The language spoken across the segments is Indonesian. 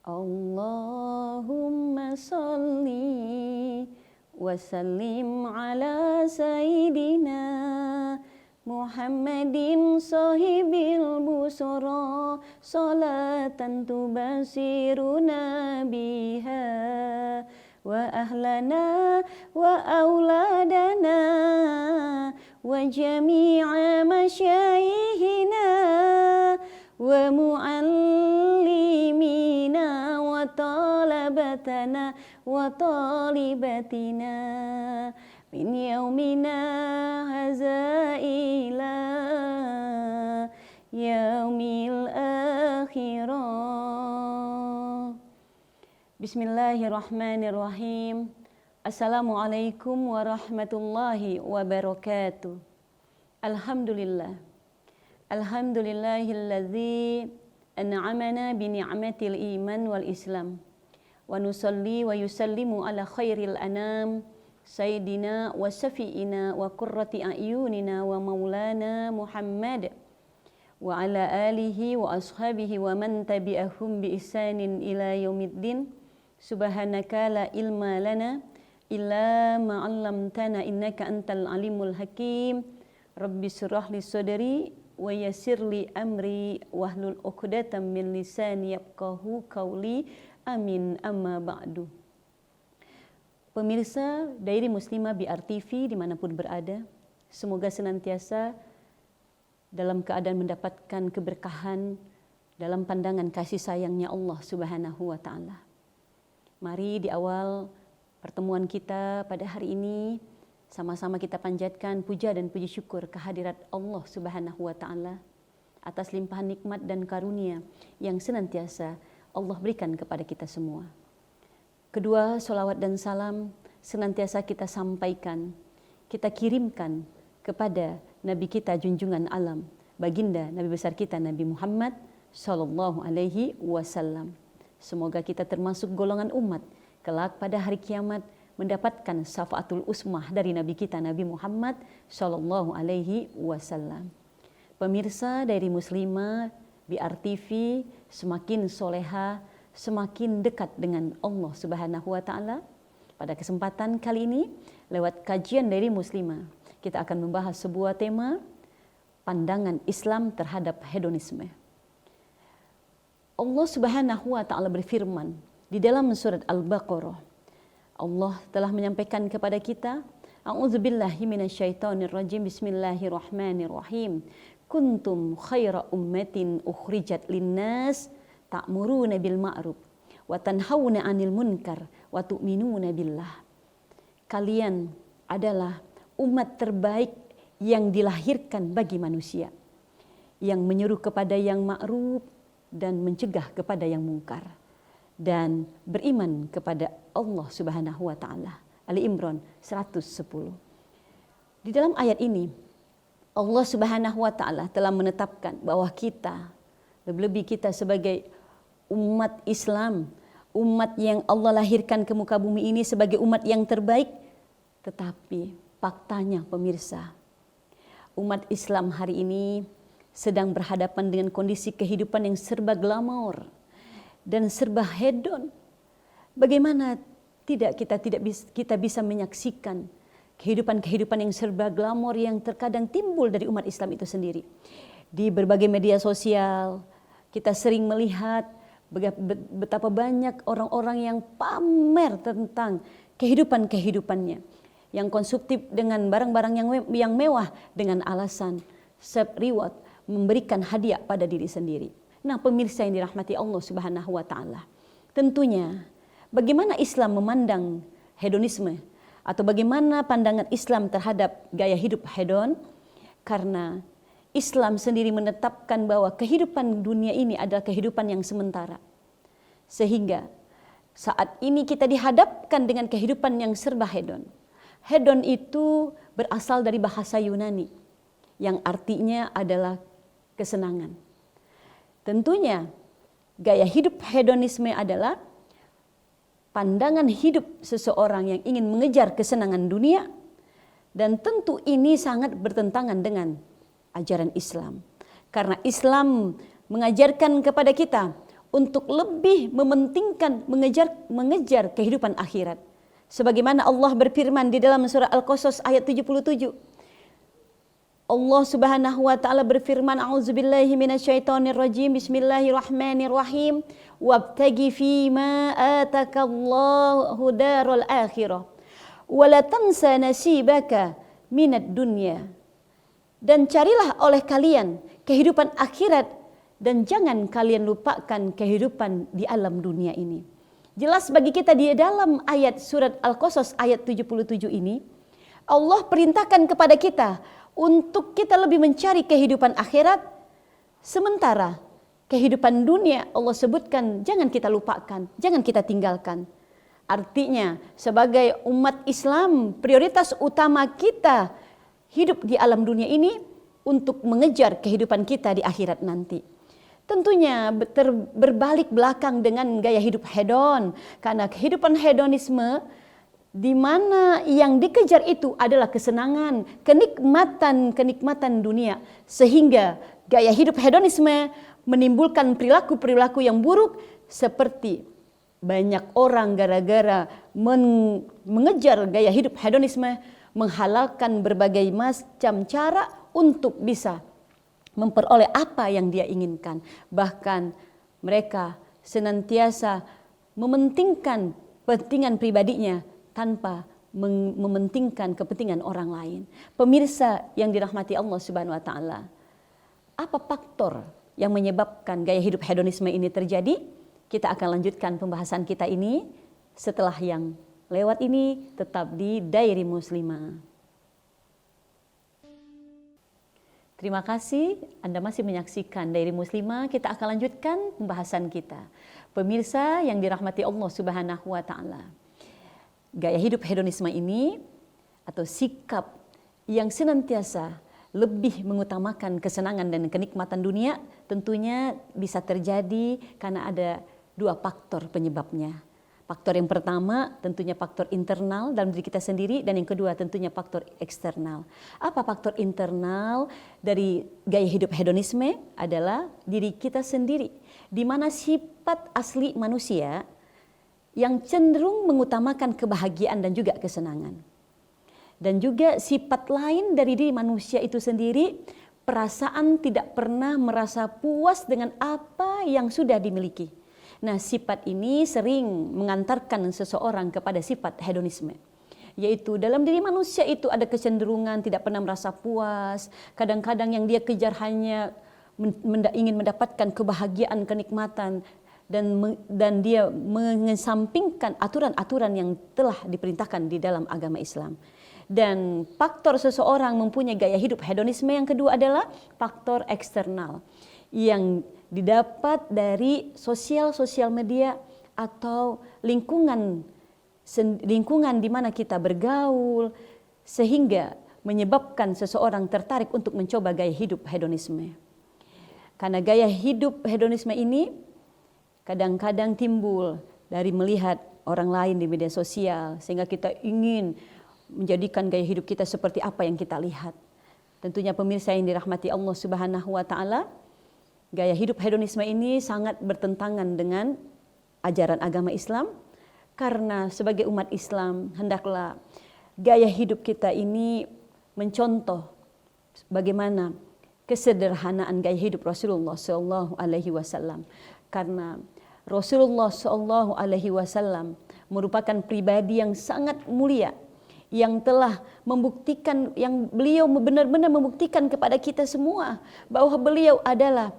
Allahumma salli wa sallim ala Sayyidina Muhammadin sahibil busra salatan tubasiruna biha wa ahlana wa auladana wa jami'a masyayikhina wa muallimina wa talabatana wa talibatina min yaumina haza ila yaumil akhirah. Bismillahirrahmanirrahim. Assalamualaikum warahmatullahi wabarakatuh. Alhamdulillah. Alhamdulillahilladzi an'amana bi ni'matil iman wal islam. Wa nusalli wa yusallimu ala khairil anam sayyidina wa syafi'ina wa qurrati a'yunina wa maulana Muhammad wa ala alihi wa ashabihi wa man tabi'ahum bi ihsanin ila yaumiddin. Subhanaka la ilma lana illa ma 'allamtana innaka antal alimul hakim. Rabbi shrah li sadri wa yassir li amri wahlul 'uqdatam min lisani yafqahu qawli. Amin, amma ba'du. Pemirsa Dairi Muslimah BRTV dimanapun berada, semoga senantiasa dalam keadaan mendapatkan keberkahan dalam pandangan kasih sayangnya Allah Subhanahu wa Ta'ala. Mari di awal pertemuan kita pada hari ini sama-sama kita panjatkan puja dan puji syukur kehadirat Allah Subhanahu wa Ta'ala atas limpahan nikmat dan karunia yang senantiasa Allah berikan kepada kita semua. Kedua, sholawat dan salam senantiasa kita sampaikan, kita kirimkan kepada Nabi kita junjungan alam, baginda Nabi besar kita Nabi Muhammad sallallahu alaihi wasallam. Semoga kita termasuk golongan umat kelak pada hari kiamat mendapatkan syafaatul usmah dari Nabi kita Nabi Muhammad sallallahu alaihi wasallam. Pemirsa dari Muslimah BRTV semakin soleha, semakin dekat dengan Allah Subhanahu wa Ta'ala. Pada kesempatan kali ini, lewat kajian dari Muslimah, kita akan membahas sebuah tema, pandangan Islam terhadap hedonisme. Allah Subhanahu wa Ta'ala berfirman di dalam surat Al-Baqarah. Allah telah menyampaikan kepada kita, A'udzubillahi minasyaitonirrajim, bismillahirrahmanirrahim. Kuntum khaira ummatin ukhrijat linnas ta'muruna bil ma'ruf wa tanhauna 'anil munkar wa tu'minuna billah. Kalian adalah umat terbaik yang dilahirkan bagi manusia, yang menyeru kepada yang ma'ruf dan mencegah kepada yang mungkar, dan beriman kepada Allah Subhanahu wa Ta'ala. Ali Imran 110. Di dalam ayat ini Allah Subhanahu wa Ta'ala telah menetapkan bahwa kita, lebih-lebih kita sebagai umat Islam, umat yang Allah lahirkan ke muka bumi ini sebagai umat yang terbaik. Tetapi faktanya pemirsa, umat Islam hari ini sedang berhadapan dengan kondisi kehidupan yang serba glamor dan serba hedon. Bagaimana kita bisa menyaksikan kehidupan yang serba glamor yang terkadang timbul dari umat Islam itu sendiri. Di berbagai media sosial, kita sering melihat betapa banyak orang-orang yang pamer tentang kehidupannya, yang konsumtif dengan barang-barang yang mewah dengan alasan self-reward, memberikan hadiah pada diri sendiri. Nah, pemirsa yang dirahmati Allah Subhanahu wa Ta'ala, tentunya bagaimana Islam memandang hedonisme, atau bagaimana pandangan Islam terhadap gaya hidup hedon? Karena Islam sendiri menetapkan bahwa kehidupan dunia ini adalah kehidupan yang sementara. Sehingga saat ini kita dihadapkan dengan kehidupan yang serba hedon. Hedon itu berasal dari bahasa Yunani yang artinya adalah kesenangan. Tentunya gaya hidup hedonisme adalah pandangan hidup seseorang yang ingin mengejar kesenangan dunia, dan tentu ini sangat bertentangan dengan ajaran Islam. Karena Islam mengajarkan kepada kita untuk lebih mementingkan mengejar kehidupan akhirat. Sebagaimana Allah berfirman di dalam surah Al-Qasas ayat 77. Allah Subhanahu wa taala berfirman, a'udzubillahi minasyaitonir rajim, bismillahirrahmanirrahim, wabtagi fima atakallahu darul akhirah wa la tansa nasibaka minad dunya. Dan carilah oleh kalian kehidupan akhirat dan jangan kalian lupakan kehidupan di alam dunia ini. Jelas bagi kita di dalam ayat surat Al-Qasas ayat 77 ini, Allah perintahkan kepada kita untuk kita lebih mencari kehidupan akhirat, sementara kehidupan dunia Allah sebutkan jangan kita lupakan, jangan kita tinggalkan. Artinya sebagai umat Islam, prioritas utama kita hidup di alam dunia ini untuk mengejar kehidupan kita di akhirat nanti. Tentunya berbalik belakang dengan gaya hidup hedon, karena kehidupan hedonisme di mana yang dikejar itu adalah kesenangan, kenikmatan dunia, sehingga gaya hidup hedonisme menimbulkan perilaku-perilaku yang buruk, seperti banyak orang gara-gara mengejar gaya hidup hedonisme menghalalkan berbagai macam cara untuk bisa memperoleh apa yang dia inginkan. Bahkan mereka senantiasa mementingkan kepentingan pribadinya tanpa mementingkan kepentingan orang lain. Pemirsa yang dirahmati Allah Subhanahu wa taala, apa faktor yang menyebabkan gaya hidup hedonisme ini terjadi? Kita akan lanjutkan pembahasan kita ini setelah yang lewat ini, tetap di Diary Muslimah. Terima kasih Anda masih menyaksikan Diary Muslimah. Kita akan lanjutkan pembahasan kita. Pemirsa yang dirahmati Allah Subhanahu wa taala, gaya hidup hedonisme ini atau sikap yang senantiasa lebih mengutamakan kesenangan dan kenikmatan dunia tentunya bisa terjadi karena ada dua faktor penyebabnya. Faktor yang pertama tentunya faktor internal dalam diri kita sendiri, dan yang kedua tentunya faktor eksternal. Apa faktor internal dari gaya hidup hedonisme? Adalah diri kita sendiri, di mana sifat asli manusia yang cenderung mengutamakan kebahagiaan dan juga kesenangan. Dan juga sifat lain dari diri manusia itu sendiri, perasaan tidak pernah merasa puas dengan apa yang sudah dimiliki. Nah, sifat ini sering mengantarkan seseorang kepada sifat hedonisme, yaitu dalam diri manusia itu ada kecenderungan tidak pernah merasa puas. Kadang-kadang yang dia kejar hanya ingin mendapatkan kebahagiaan, kenikmatan, dan dia mengesampingkan aturan-aturan yang telah diperintahkan di dalam agama Islam. Dan faktor seseorang mempunyai gaya hidup hedonisme yang kedua adalah faktor eksternal yang didapat dari sosial media atau lingkungan di mana kita bergaul, sehingga menyebabkan seseorang tertarik untuk mencoba gaya hidup hedonisme. Karena gaya hidup hedonisme ini kadang-kadang timbul dari melihat orang lain di media sosial, sehingga kita ingin menjadikan gaya hidup kita seperti apa yang kita lihat. Tentunya pemirsa yang dirahmati Allah Subhanahu wa taala, gaya hidup hedonisme ini sangat bertentangan dengan ajaran agama Islam, karena sebagai umat Islam hendaklah gaya hidup kita ini mencontoh bagaimana kesederhanaan gaya hidup Rasulullah SAW. Karena Rasulullah SAW merupakan pribadi yang sangat mulia, yang telah membuktikan, yang beliau benar-benar membuktikan kepada kita semua bahwa beliau adalah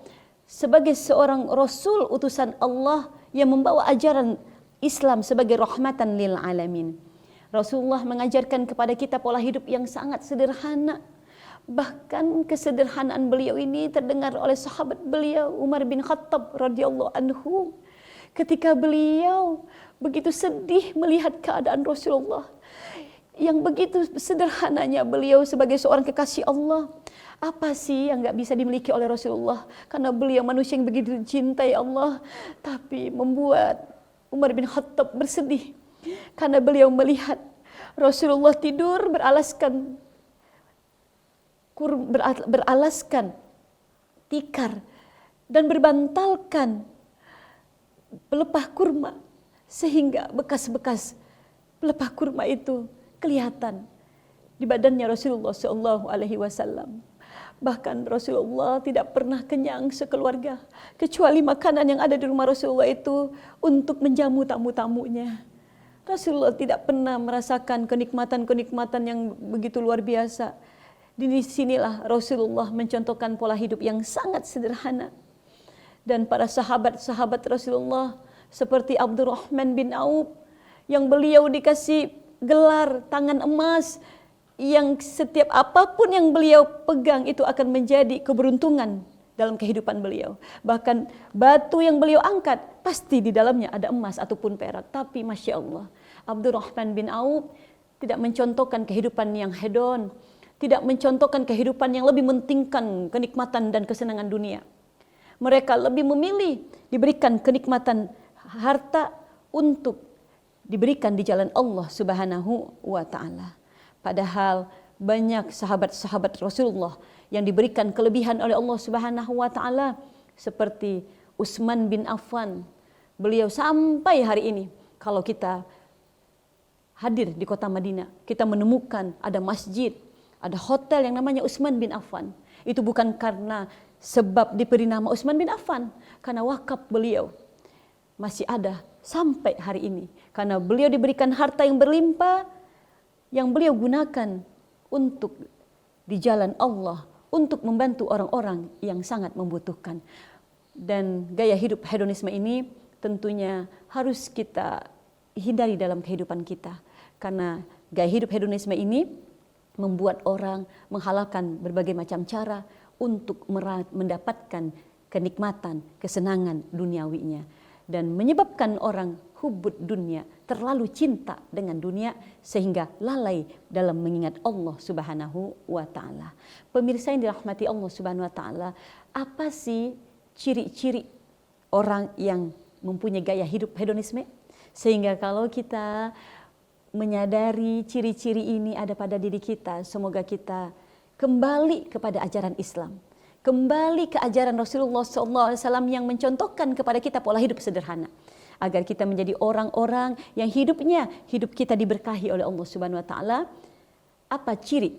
sebagai seorang Rasul utusan Allah yang membawa ajaran Islam sebagai rahmatan lil alamin. Rasulullah mengajarkan kepada kita pola hidup yang sangat sederhana. Bahkan kesederhanaan beliau ini terdengar oleh sahabat beliau Umar bin Khattab radhiyallahu anhu, ketika beliau begitu sedih melihat keadaan Rasulullah yang begitu sederhananya. Beliau sebagai seorang kekasih Allah, apa sih yang gak bisa dimiliki oleh Rasulullah? Karena beliau manusia yang begitu cintai Allah, tapi membuat Umar bin Khattab bersedih karena beliau melihat Rasulullah tidur beralaskan tikar dan berbantalkan pelepah kurma, sehingga bekas-bekas pelepah kurma itu kelihatan di badannya Rasulullah SAW. Bahkan Rasulullah tidak pernah kenyang sekeluarga, kecuali makanan yang ada di rumah Rasulullah itu untuk menjamu tamu-tamunya. Rasulullah tidak pernah merasakan kenikmatan-kenikmatan yang begitu luar biasa. Di sinilah Rasulullah mencontohkan pola hidup yang sangat sederhana. Dan para sahabat-sahabat Rasulullah seperti Abdurrahman bin Auf, yang beliau dikasih gelar tangan emas, yang setiap apapun yang beliau pegang itu akan menjadi keberuntungan dalam kehidupan beliau. Bahkan batu yang beliau angkat pasti di dalamnya ada emas ataupun perak. Tapi Masya Allah, Abdurrahman bin Auf tidak mencontohkan kehidupan yang hedon, tidak mencontohkan kehidupan yang lebih mementingkan kenikmatan dan kesenangan dunia. Mereka lebih memilih diberikan kenikmatan harta untuk diberikan di jalan Allah Subhanahu wa Ta'ala. Padahal banyak sahabat-sahabat Rasulullah yang diberikan kelebihan oleh Allah Subhanahu wa Ta'ala, seperti Utsman bin Affan. Beliau sampai hari ini, kalau kita hadir di kota Madinah, kita menemukan ada masjid, ada hotel yang namanya Utsman bin Affan. Itu bukan karena sebab diberi nama Utsman bin Affan, karena wakaf beliau masih ada sampai hari ini. Karena beliau diberikan harta yang berlimpah, yang beliau gunakan untuk di jalan Allah, untuk membantu orang-orang yang sangat membutuhkan. Dan gaya hidup hedonisme ini tentunya harus kita hindari dalam kehidupan kita. Karena gaya hidup hedonisme ini membuat orang menghalalkan berbagai macam cara untuk mendapatkan kenikmatan, kesenangan duniawinya. Dan menyebabkan orang hubbud dunia, terlalu cinta dengan dunia sehingga lalai dalam mengingat Allah Subhanahu wa Ta'ala. Pemirsa yang dirahmati Allah Subhanahu wa Ta'ala, apa sih ciri-ciri orang yang mempunyai gaya hidup hedonisme? Sehingga kalau kita menyadari ciri-ciri ini ada pada diri kita, semoga kita kembali kepada ajaran Islam, kembali ke ajaran Rasulullah SAW yang mencontohkan kepada kita pola hidup sederhana, agar kita menjadi orang-orang yang hidup kita diberkahi oleh Allah Subhanahu wa Ta'ala. Apa ciri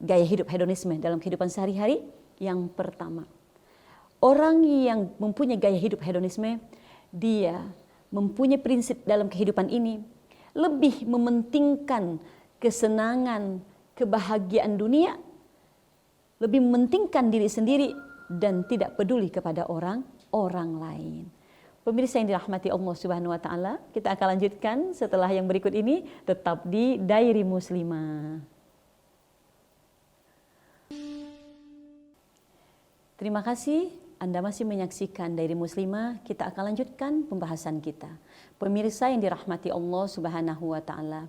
gaya hidup hedonisme dalam kehidupan sehari-hari? Yang pertama, orang yang mempunyai gaya hidup hedonisme, dia mempunyai prinsip dalam kehidupan ini, lebih mementingkan kesenangan, kebahagiaan dunia, lebih mementingkan diri sendiri dan tidak peduli kepada orang lain. Pemirsa yang dirahmati Allah Subhanahu wa Ta'ala, kita akan lanjutkan setelah yang berikut ini, tetap di Diary Muslimah. Terima kasih Anda masih menyaksikan Diary Muslimah. Kita akan lanjutkan pembahasan kita. Pemirsa yang dirahmati Allah Subhanahu wa Ta'ala,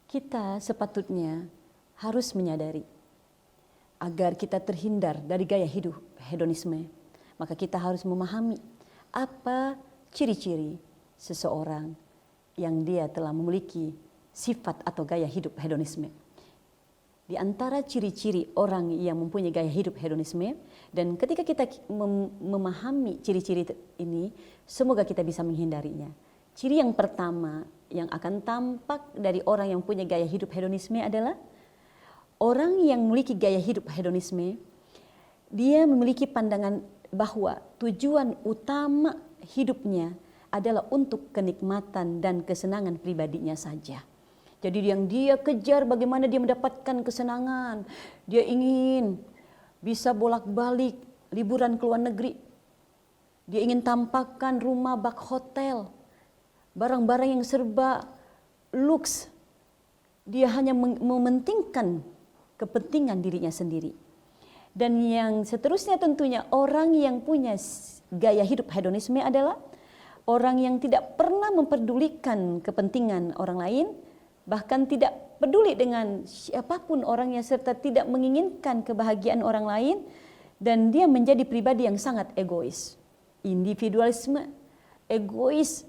kita sepatutnya harus menyadari agar kita terhindar dari gaya hidup hedonisme, maka kita harus memahami apa ciri-ciri seseorang yang dia telah memiliki sifat atau gaya hidup hedonisme. Di antara ciri-ciri orang yang mempunyai gaya hidup hedonisme, dan ketika kita memahami ciri-ciri ini, semoga kita bisa menghindarinya. Ciri yang pertama yang akan tampak dari orang yang punya gaya hidup hedonisme adalah orang yang memiliki gaya hidup hedonisme, dia memiliki pandangan bahwa tujuan utama hidupnya adalah untuk kenikmatan dan kesenangan pribadinya saja. Jadi yang dia kejar bagaimana dia mendapatkan kesenangan. Dia ingin bisa bolak-balik liburan ke luar negeri. Dia ingin tampakkan rumah bak hotel, barang-barang yang serba luks. Dia hanya mementingkan kepentingan dirinya sendiri. Dan yang seterusnya tentunya orang yang punya gaya hidup hedonisme adalah orang yang tidak pernah memperdulikan kepentingan orang lain, bahkan tidak peduli dengan siapapun orangnya, serta tidak menginginkan kebahagiaan orang lain, dan dia menjadi pribadi yang sangat egois. Individualisme, egois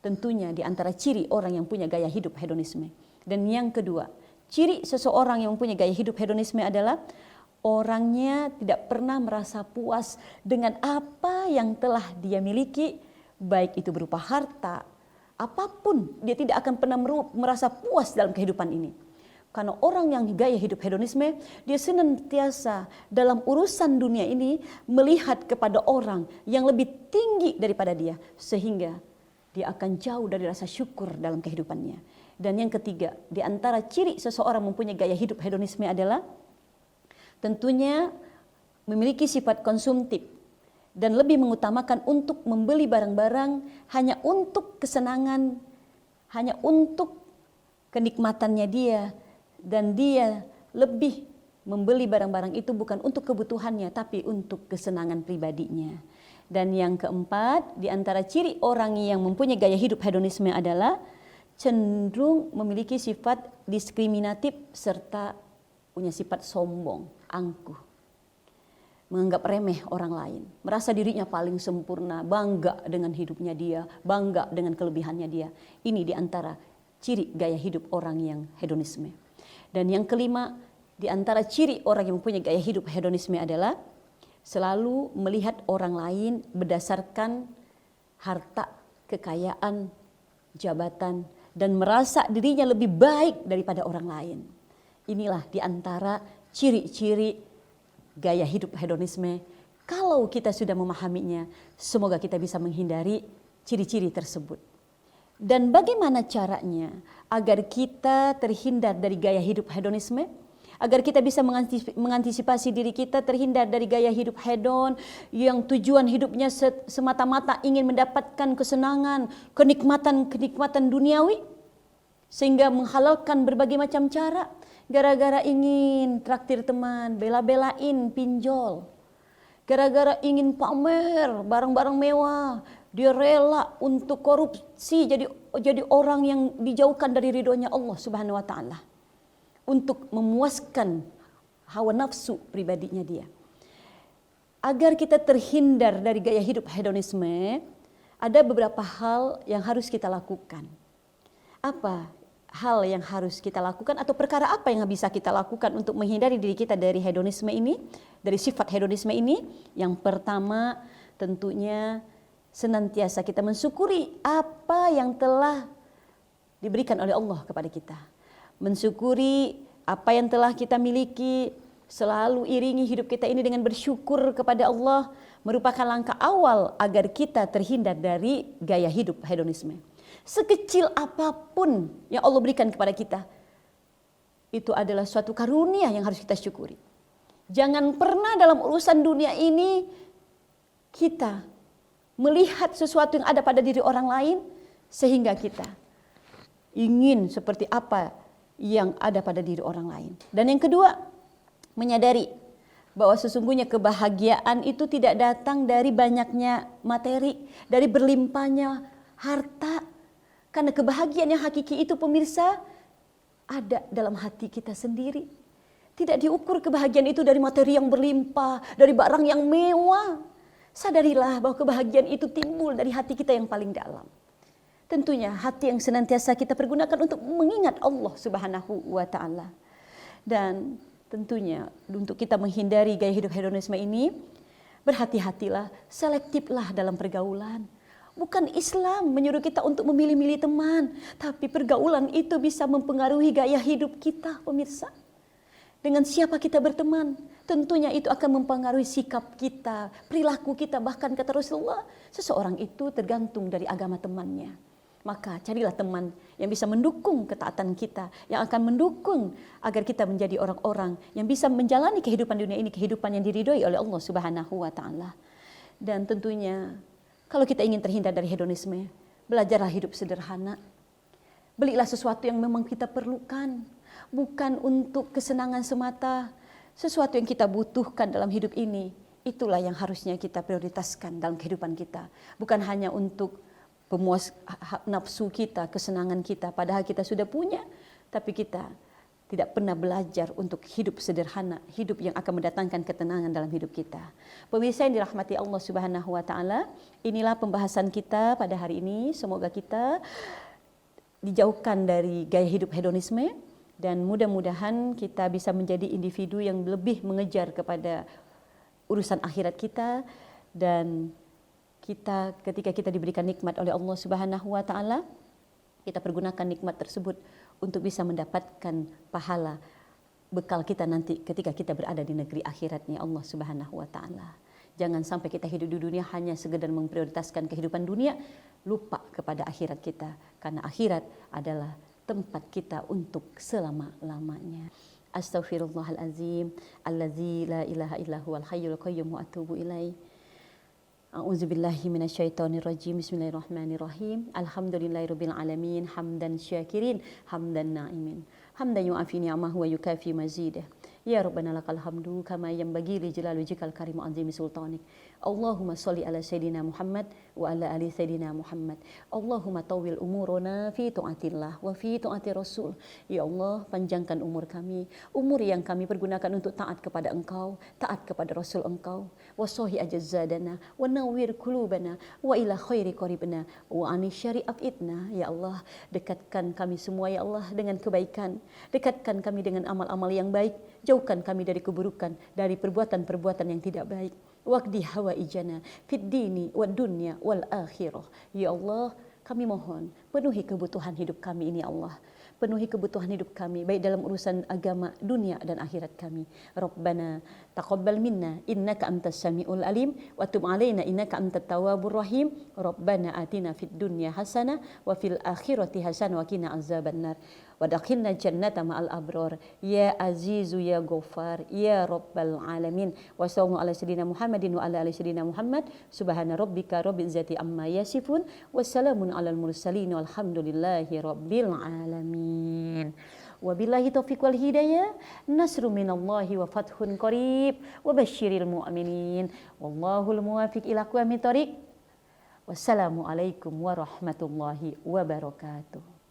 tentunya di antara ciri orang yang punya gaya hidup hedonisme. Dan yang kedua, ciri seseorang yang mempunyai gaya hidup hedonisme adalah orangnya tidak pernah merasa puas dengan apa yang telah dia miliki, baik itu berupa harta, apapun, dia tidak akan pernah merasa puas dalam kehidupan ini. Karena orang yang gaya hidup hedonisme, dia senantiasa dalam urusan dunia ini melihat kepada orang yang lebih tinggi daripada dia, sehingga dia akan jauh dari rasa syukur dalam kehidupannya. Dan yang ketiga, di antara ciri seseorang mempunyai gaya hidup hedonisme adalah tentunya memiliki sifat konsumtif dan lebih mengutamakan untuk membeli barang-barang hanya untuk kesenangan, hanya untuk kenikmatannya dia, dan dia lebih membeli barang-barang itu bukan untuk kebutuhannya tapi untuk kesenangan pribadinya. Dan yang keempat, di antara ciri orang yang mempunyai gaya hidup hedonisme adalah cenderung memiliki sifat diskriminatif serta punya sifat sombong, angkuh. Menganggap remeh orang lain, merasa dirinya paling sempurna, bangga dengan hidupnya dia, bangga dengan kelebihannya dia. Ini di antara ciri gaya hidup orang yang hedonisme. Dan yang kelima, di antara ciri orang yang mempunyai gaya hidup hedonisme adalah selalu melihat orang lain berdasarkan harta, kekayaan, jabatan, dan merasa dirinya lebih baik daripada orang lain. Inilah di antara ciri-ciri gaya hidup hedonisme. Kalau kita sudah memahaminya, semoga kita bisa menghindari ciri-ciri tersebut. Dan bagaimana caranya agar kita terhindar dari gaya hidup hedonisme? Agar kita bisa mengantisipasi diri kita terhindar dari gaya hidup hedon yang tujuan hidupnya semata-mata ingin mendapatkan kesenangan, kenikmatan duniawi, sehingga menghalalkan berbagai macam cara gara-gara ingin traktir teman, bela-belain pinjol, gara-gara ingin pamer barang-barang mewah, dia rela untuk korupsi, jadi orang yang dijauhkan dari ridhonya Allah Subhanahu wa taala, untuk memuaskan hawa nafsu pribadinya dia. Agar kita terhindar dari gaya hidup hedonisme, ada beberapa hal yang harus kita lakukan. Apa hal yang harus kita lakukan atau perkara apa yang bisa kita lakukan untuk menghindari diri kita dari hedonisme ini, dari sifat hedonisme ini? Yang pertama, tentunya senantiasa kita mensyukuri apa yang telah diberikan oleh Allah kepada kita. Mensyukuri apa yang telah kita miliki, selalu iringi hidup kita ini dengan bersyukur kepada Allah, merupakan langkah awal agar kita terhindar dari gaya hidup hedonisme. Sekecil apapun yang Allah berikan kepada kita, itu adalah suatu karunia yang harus kita syukuri. Jangan pernah dalam urusan dunia ini kita melihat sesuatu yang ada pada diri orang lain sehingga kita ingin seperti apa yang ada pada diri orang lain. Dan yang kedua, menyadari bahwa sesungguhnya kebahagiaan itu tidak datang dari banyaknya materi, dari berlimpahnya harta. Karena kebahagiaan yang hakiki itu, pemirsa, ada dalam hati kita sendiri. Tidak diukur kebahagiaan itu dari materi yang berlimpah, dari barang yang mewah. Sadarilah bahwa kebahagiaan itu timbul dari hati kita yang paling dalam. Tentunya hati yang senantiasa kita pergunakan untuk mengingat Allah Subhanahu wa taala. Dan tentunya untuk kita menghindari gaya hidup hedonisme ini, berhati-hatilah, selektiflah dalam pergaulan. Bukan Islam menyuruh kita untuk memilih-milih teman, tapi pergaulan itu bisa mempengaruhi gaya hidup kita, pemirsa. Dengan siapa kita berteman, tentunya itu akan mempengaruhi sikap kita, perilaku kita, bahkan kata Rasulullah, seseorang itu tergantung dari agama temannya. Maka carilah teman yang bisa mendukung ketaatan kita, yang akan mendukung agar kita menjadi orang-orang yang bisa menjalani kehidupan dunia ini, kehidupan yang diridhoi oleh Allah Subhanahu wa taala. Dan tentunya kalau kita ingin terhindar dari hedonisme, belajarlah hidup sederhana. Belilah sesuatu yang memang kita perlukan, bukan untuk kesenangan semata. Sesuatu yang kita butuhkan dalam hidup ini, itulah yang harusnya kita prioritaskan dalam kehidupan kita. Bukan hanya untuk pemuas nafsu kita, kesenangan kita, padahal kita sudah punya, tapi kita tidak pernah belajar untuk hidup sederhana, hidup yang akan mendatangkan ketenangan dalam hidup kita. Pemirsa yang dirahmati Allah Subhanahu wa taala, inilah pembahasan kita pada hari ini. Semoga kita dijauhkan dari gaya hidup hedonisme dan mudah-mudahan kita bisa menjadi individu yang lebih mengejar kepada urusan akhirat kita dan ketika kita diberikan nikmat oleh Allah Subhanahu wa taala, kita pergunakan nikmat tersebut untuk bisa mendapatkan pahala bekal kita nanti ketika kita berada di negeri akhiratnya Allah Subhanahu wa taala. Jangan sampai kita hidup di dunia hanya sekedar memprioritaskan kehidupan dunia, lupa kepada akhirat kita, karena akhirat adalah tempat kita untuk selama-lamanya. Astaghfirullahalazim allazi la ilaha illa huwal hayyul qayyum wa atubu ilaih. A'udzubillahi minasyaitonirrajim. Bismillahirrahmanirrahim. Alhamdulillahirabbil alamin, hamdan syakirin, hamdan na'imin. Hamdan yu'afi ni'amahu wa yukafi mazidah. Ya Rabbana lakal hamdu kama yanbaghi li jalali wajhikal karim wa azimi sultanik. Allahumma sholli ala sayyidina Muhammad wa ala ali sayyidina Muhammad. Allahumma tawwil umurana fi ta'atillah wa fi ta'ati Rasul. Ya Allah, panjangkan umur kami, umur yang kami pergunakan untuk taat kepada Engkau, taat kepada Rasul Engkau. Wa sahhi ajzadana wa nawwir qulubana wa ila khairi qaribna wa ani syari afidna. Ya Allah, dekatkan kami semua ya Allah dengan kebaikan. Dekatkan kami dengan amal-amal yang baik. Jauhkan kami dari keburukan, dari perbuatan-perbuatan yang tidak baik. Waqdi hawaijana fid dini wad dunya wal akhirah. Ya Allah, kami mohon penuhi kebutuhan hidup kami ini Allah. Penuhi kebutuhan hidup kami baik dalam urusan agama, dunia dan akhirat kami. Rabbana taqabbal minna innaka antas samiul alim wa tub alaina innaka antat tawwabur rahim. Rabbana atina fid dunya hasanah wa fil akhirati hasanah wa qina azabannar. Wadakhinna jannata ma'al abrar. Ya azizu ya ghafar ya rabbal alamin. Wa sallallahu ala sayyidina Muhammadin wa ala ali sayyidina Muhammad. Subhana rabbika rabbil izzati amma yasifun. Wassalamun alal mursalin walhamdulillahi rabbil alamin. Wabillahi taufiq wal hidayah. Nasru minallahi wa fathun qarib. Wa basyiril mu'minin. Wallahul muwafiq ila aqwamit thoriq. Wassalamualaikum warahmatullahi wabarakatuh.